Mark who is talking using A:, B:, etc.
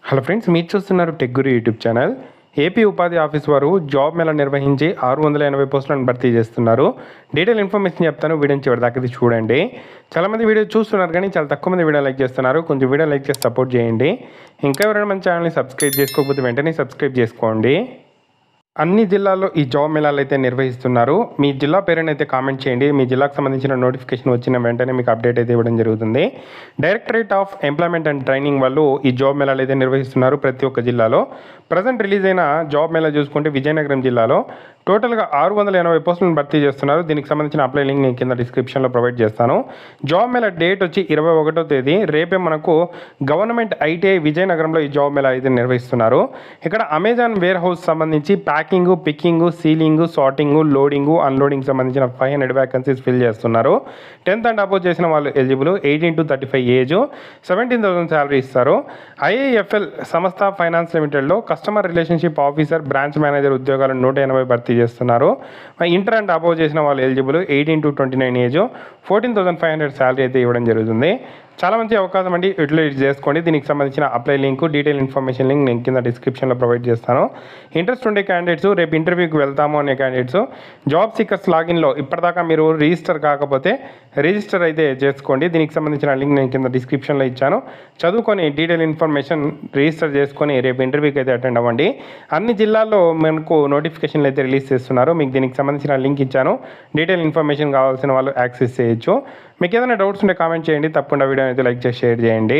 A: Hello friends, మీరు చూస్తున్నారు tech గురు YouTube channel. AP ఉపాధి ఆఫీస్ వారు జాబ్ మేళా నిర్వహించి 680 పోస్టులను భర్తీ చేస్తున్నారు. డీటెయిల్ ఇన్ఫర్మేషన్ చెప్తాను, వీడియోని చివరి దాకా చూడండి. చాలామంది వీడియో చూస్తున్నారు కానీ చాలా తక్కువ మంది వీడియో లైక్ చేస్తున్నారు. కొంచెం వీడియో లైక్ చేసి సపోర్ట్ చేయండి. ఇంకా ఎవరైనా మన ఛానల్ని సబ్స్క్రైబ్ చేసుకోకపోతే వెంటనే సబ్స్క్రైబ్ చేసుకోండి. అన్ని జిల్లాల్లో ఈ జాబ్ మేళాలు అయితే నిర్వహిస్తున్నారు. మీ జిల్లా పేరుని అయితే కామెంట్ చేయండి. మీ జిల్లాకు సంబంధించిన నోటిఫికేషన్ వచ్చిన వెంటనే మీకు అప్డేట్ అయితే ఇవ్వడం జరుగుతుంది. Directorate of employment and training వాళ్ళు ఈ జాబ్ మేళాలు అయితే నిర్వహిస్తున్నారు ప్రతి ఒక్క జిల్లాలో. ప్రజెంట్ రిలీజ్ అయిన జాబ్ మేళా చూసుకుంటే విజయనగరం జిల్లాలో టోటల్గా 680 పోస్టులను భర్తీ చేస్తున్నారు. దీనికి సంబంధించిన అప్లై లింక్ నేను కింద డిస్క్రిప్షన్లో ప్రొవైడ్ చేస్తాను. జాబ్ మేళా డేట్ వచ్చి 21వ తేదీ, రేపే మనకు గవర్నమెంట్ ఐటీఐ విజయనగరంలో ఈ జాబ్ మేళా అయితే నిర్వహిస్తున్నారు. ఇక్కడ అమెజాన్ వేర్ హౌస్ సంబంధించి packing, picking, ceiling, sorting, loading, unloading సంబంధించిన 500 వ్యాకెన్సీస్ ఫిల్ చేస్తున్నారు. 10th అండ్ అబోవ్ చేసిన వాళ్ళు ఎలిజిబుల్. 18 to 35 ఏజ్, 17,000 శాలరీ ఇస్తారు. ఐఐఎఫ్ఎల్ సంస్థ ఫైనాన్స్ లిమిటెడ్లో customer relationship officer, branch manager ఉద్యోగాలను 180 భర్తీ చేస్తున్నారు. ఇంటర్ అండ్ అబోవ్ చేసిన వాళ్ళు ఎలిజిబుల్. 18 to 29 ఏజ్, 14,500 శాలరీ అయితే ఇవ్వడం జరుగుతుంది. చాలా మంచి అవకాశం అండి, యూటిలైజ్ చేసుకోండి. దీనికి సంబంధించిన apply link, detail information link నేను కింద డిస్క్రిప్షన్లో ప్రొవైడ్ చేస్తాను. ఇంట్రెస్ట్ ఉండే క్యాండిడేట్స్, రేపు ఇంటర్వ్యూకి వెళ్తాము అనే క్యాండిడేట్స్ జాబ్ సీకర్స్ లాగిన్లో ఇప్పటిదాకా మీరు రిజిస్టర్ కాకపోతే రిజిస్టర్ అయితే చేసుకోండి. దీనికి సంబంధించిన లింక్ నేను కింద డిస్క్రిప్షన్లో ఇచ్చాను. చదువుకొని డీటెయిల్ ఇన్ఫర్మేషన్ రిజిస్టర్ చేసుకొని రేపు ఇంటర్వ్యూకి అయితే అటెండ్ అవ్వండి. అన్ని జిల్లాల్లో మనకు నోటిఫికేషన్లు అయితే రిలీజ్ చేస్తున్నారు. మీకు దీనికి సంబంధించిన లింక్ ఇచ్చాను. డీటెయిల్ ఇన్ఫర్మేషన్ కావాల్సిన వాళ్ళు యాక్సెస్ చేయొచ్చు. మీకు ఏదైనా డౌట్స్ ఉంటే కామెంట్ చేయండి. తప్పకుండా వీడియో అయితే లైక్ చేసి షేర్ చేయండి.